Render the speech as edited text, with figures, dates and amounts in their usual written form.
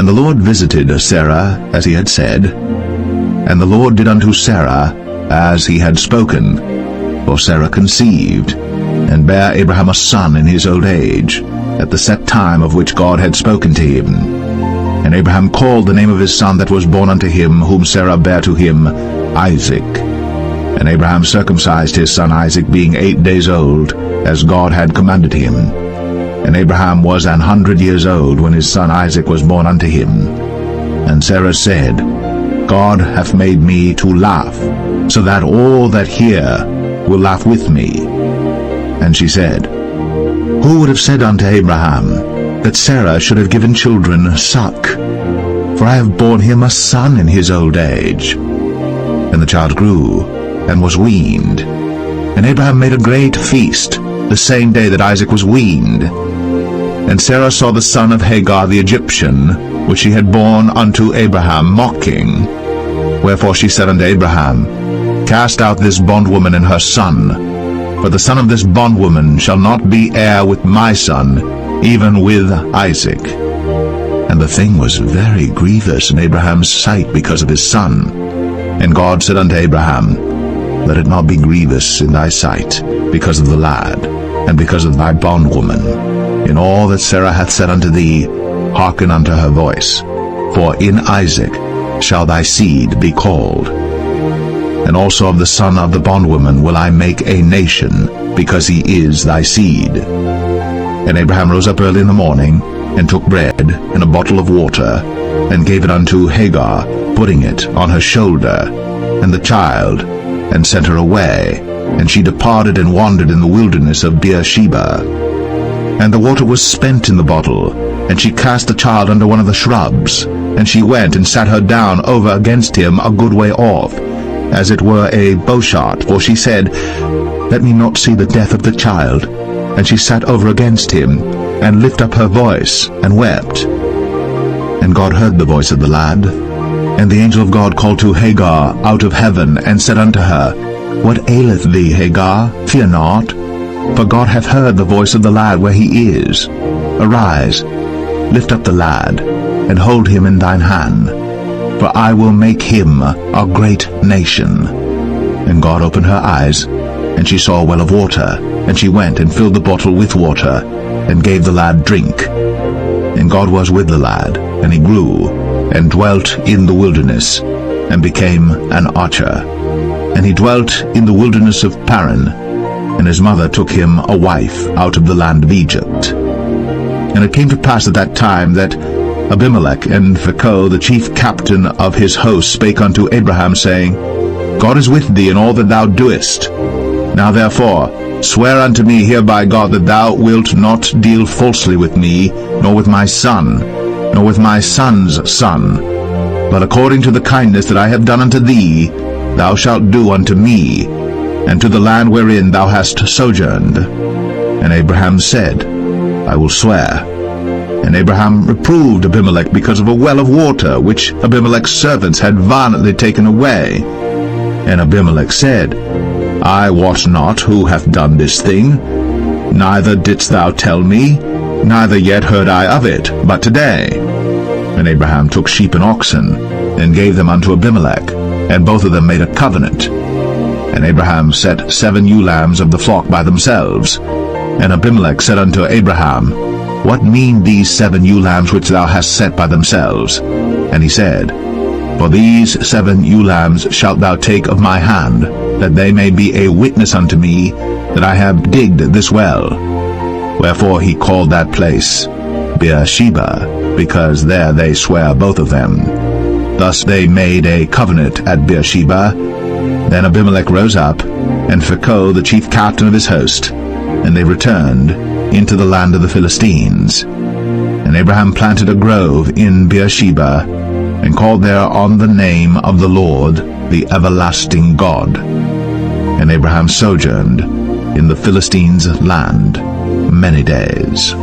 And the Lord visited Sarah as he had said, and the Lord did unto Sarah as he had spoken. For Sarah conceived, and bare Abraham a son in his old age, at the set time of which God had spoken to him. And Abraham called the name of his son that was born unto him, whom Sarah bare to him, Isaac. And Abraham circumcised his son Isaac, being 8 days old, as God had commanded him. And Abraham was 100 years old when his son Isaac was born unto him. And Sarah said, God hath made me to laugh, so that all that hear will laugh with me. And she said, Who would have said unto Abraham that Sarah should have given children suck? For I have borne him a son in his old age. And the child grew, and was weaned. And Abraham made a great feast the same day that Isaac was weaned. And Sarah saw the son of Hagar the Egyptian, which she had borne unto Abraham, mocking. Wherefore she said unto Abraham, Cast out this bondwoman and her son, for the son of this bondwoman shall not be heir with my son, even with Isaac. And the thing was very grievous in Abraham's sight because of his son. And God said unto Abraham, Let it not be grievous in thy sight because of the lad, and because of thy bondwoman. In all that Sarah hath said unto thee, hearken unto her voice. For in Isaac shall thy seed be called. And also of the son of the bondwoman will I make a nation, because he is thy seed. And Abraham rose up early in the morning, and took bread and a bottle of water, and gave it unto Hagar, putting it on her shoulder, and the child, and sent her away. And she departed and wandered in the wilderness of Beersheba. And the water was spent in the bottle, and she cast the child under one of the shrubs. And she went and sat her down over against him a good way off, as it were a bowshot, for she said, Let me not see the death of the child. And she sat over against him, and lifted up her voice, and wept. And God heard the voice of the lad. And the angel of God called to Hagar out of heaven, and said unto her, What aileth thee, Hagar? Fear not, for God hath heard the voice of the lad where he is. Arise, lift up the lad, and hold him in thine hand, for I will make him a great nation. And God opened her eyes, and she saw a well of water, and she went and filled the bottle with water, and gave the lad drink. And God was with the lad, and he grew, and dwelt in the wilderness, and became an archer. And he dwelt in the wilderness of Paran, and his mother took him a wife out of the land of Egypt. And it came to pass at that time that Abimelech and Phicol, the chief captain of his host, spake unto Abraham, saying, God is with thee in all that thou doest. Now therefore swear unto me here by God that thou wilt not deal falsely with me, nor with my son, nor with my son's son, but according to the kindness that I have done unto thee, thou shalt do unto me, and to the land wherein thou hast sojourned. And Abraham said, I will swear. And Abraham reproved Abimelech because of a well of water, which Abimelech's servants had violently taken away. And Abimelech said, I wot not who hath done this thing, neither didst thou tell me, neither yet heard I of it, but today. And Abraham took sheep and oxen, and gave them unto Abimelech, and both of them made a covenant. And Abraham set 7 ewe lambs of the flock by themselves. And Abimelech said unto Abraham, What mean these 7 ewe lambs which thou hast set by themselves? And he said, For these 7 ewe lambs shalt thou take of my hand, that they may be a witness unto me that I have digged this well. Wherefore he called that place Beersheba, because there they sware both of them. Thus they made a covenant at Beersheba. Then Abimelech rose up, and Phicol, the chief captain of his host, and they returned into the land of the Philistines. And Abraham planted a grove in Beersheba, and called there on the name of the Lord, the everlasting God. And Abraham sojourned in the Philistines' land many days.